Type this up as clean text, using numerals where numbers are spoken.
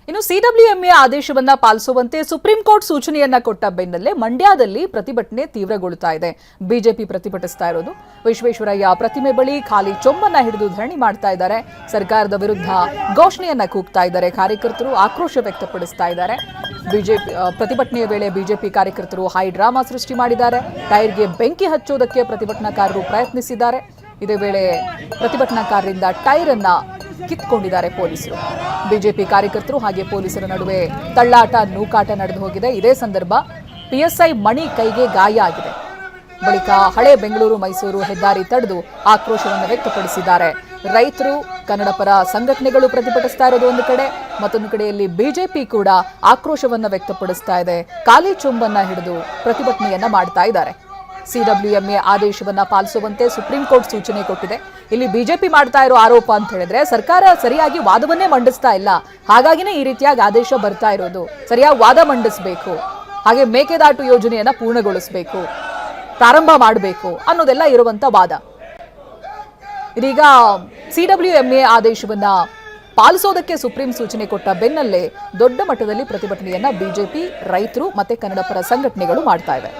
ಇನ್ನು ಸಿಡಬ್ಲ್ಯೂಎಂಎ ಆದೇಶವನ್ನ ಪಾಲಿಸುವಂತೆ ಸುಪ್ರೀಂ ಕೋರ್ಟ್ ಸೂಚನೆಯನ್ನ ಕೊಟ್ಟ ಬೆನ್ನಲ್ಲೇ ಮಂಡ್ಯದಲ್ಲಿ ಪ್ರತಿಭಟನೆ ತೀವ್ರಗೊಳ್ಳುತ್ತಾ ಇದೆ. ಬಿಜೆಪಿ ಪ್ರತಿಭಟಿಸ್ತಾ ಇರೋದು. ವಿಶ್ವೇಶ್ವರಯ್ಯ ಪ್ರತಿಮೆ ಬಳಿ ಖಾಲಿ ಚೊಂಬನ್ನ ಹಿಡಿದು ಧರಣಿ ಮಾಡ್ತಾ ಇದ್ದಾರೆ. ಸರ್ಕಾರದ ವಿರುದ್ಧ ಘೋಷಣೆಯನ್ನ ಕೂಗ್ತಾ ಇದ್ದಾರೆ. ಕಾರ್ಯಕರ್ತರು ಆಕ್ರೋಶ ವ್ಯಕ್ತಪಡಿಸ್ತಾ ಇದ್ದಾರೆ. ಬಿಜೆಪಿ ಪ್ರತಿಭಟನೆಯ ವೇಳೆ ಬಿಜೆಪಿ ಕಾರ್ಯಕರ್ತರು ಹೈ ಡ್ರಾಮಾ ಸೃಷ್ಟಿ ಮಾಡಿದ್ದಾರೆ. ಟೈರ್ಗೆ ಬೆಂಕಿ ಹಚ್ಚೋದಕ್ಕೆ ಪ್ರತಿಭಟನಾಕಾರರು ಪ್ರಯತ್ನಿಸಿದ್ದಾರೆ. ಇದೇ ವೇಳೆ ಪ್ರತಿಭಟನಾಕಾರರಿಂದ ಟೈರ್ ಅನ್ನ ಕಿತ್ಕೊಂಡಿದ್ದಾರೆ ಪೊಲೀಸರು. ಬಿಜೆಪಿ ಕಾರ್ಯಕರ್ತರು ಹಾಗೆ ಪೊಲೀಸರ ನಡುವೆ ತಳ್ಳಾಟ ನೂಕಾಟ ನಡೆದು ಹೋಗಿದೆ. ಇದೇ ಸಂದರ್ಭ ಪಿಎಸ್ಐ ಮಣಿ ಕೈಗೆ ಗಾಯ ಆಗಿದೆ. ಬಳಿಕ ಹಳೆ ಬೆಂಗಳೂರು ಮೈಸೂರು ಹೆದ್ದಾರಿ ತಡೆದು ಆಕ್ರೋಶವನ್ನು ವ್ಯಕ್ತಪಡಿಸಿದ್ದಾರೆ. ರೈತರು, ಕನ್ನಡ ಪರ ಸಂಘಟನೆಗಳು ಪ್ರತಿಭಟಿಸ್ತಾ ಇರೋದು ಒಂದು ಕಡೆ, ಮತ್ತೊಂದು ಕಡೆಯಲ್ಲಿ ಬಿಜೆಪಿ ಕೂಡ ಆಕ್ರೋಶವನ್ನು ವ್ಯಕ್ತಪಡಿಸ್ತಾ ಇದೆ. ಖಾಲಿ ಚೊಂಬನ್ನ ಹಿಡಿದು ಪ್ರತಿಭಟನೆಯನ್ನ ಮಾಡ್ತಾ ಇದ್ದಾರೆ. ಸಿಡಬ್ಲ್ಯೂಎಂಎ ಆದೇಶವನ್ನ ಪಾಲಿಸುವಂತೆ ಸುಪ್ರೀಂ ಕೋರ್ಟ್ ಸೂಚನೆ ಕೊಟ್ಟಿದೆ. ಇಲ್ಲಿ ಬಿಜೆಪಿ ಮಾಡ್ತಾ ಇರೋ ಆರೋಪ ಅಂತ ಹೇಳಿದ್ರೆ ಸರ್ಕಾರ ಸರಿಯಾಗಿ ವಾದವನ್ನೇ ಮಂಡಿಸ್ತಾ ಇಲ್ಲ, ಹಾಗಾಗಿನೇ ಈ ರೀತಿಯಾಗಿ ಆದೇಶ ಬರ್ತಾ ಇರೋದು. ಸರಿಯಾಗಿ ವಾದ ಮಂಡಿಸಬೇಕು, ಹಾಗೆ ಮೇಕೆದಾಟು ಯೋಜನೆಯನ್ನ ಪೂರ್ಣಗೊಳಿಸಬೇಕು, ಪ್ರಾರಂಭ ಮಾಡಬೇಕು ಅನ್ನೋದೆಲ್ಲ ಇರುವಂತ ವಾದ. ಇದೀಗ ಸಿಡಬ್ಲ್ಯೂಎಂಎ ಆದೇಶವನ್ನ ಪಾಲಿಸೋದಕ್ಕೆ ಸುಪ್ರೀಂ ಸೂಚನೆ ಕೊಟ್ಟ ಬೆನ್ನಲ್ಲೇ ದೊಡ್ಡ ಮಟ್ಟದಲ್ಲಿ ಪ್ರತಿಭಟನೆಯನ್ನ ಬಿಜೆಪಿ, ರೈತರು ಮತ್ತೆ ಕನ್ನಡ ಪರ ಸಂಘಟನೆಗಳು ಮಾಡ್ತಾ ಇವೆ.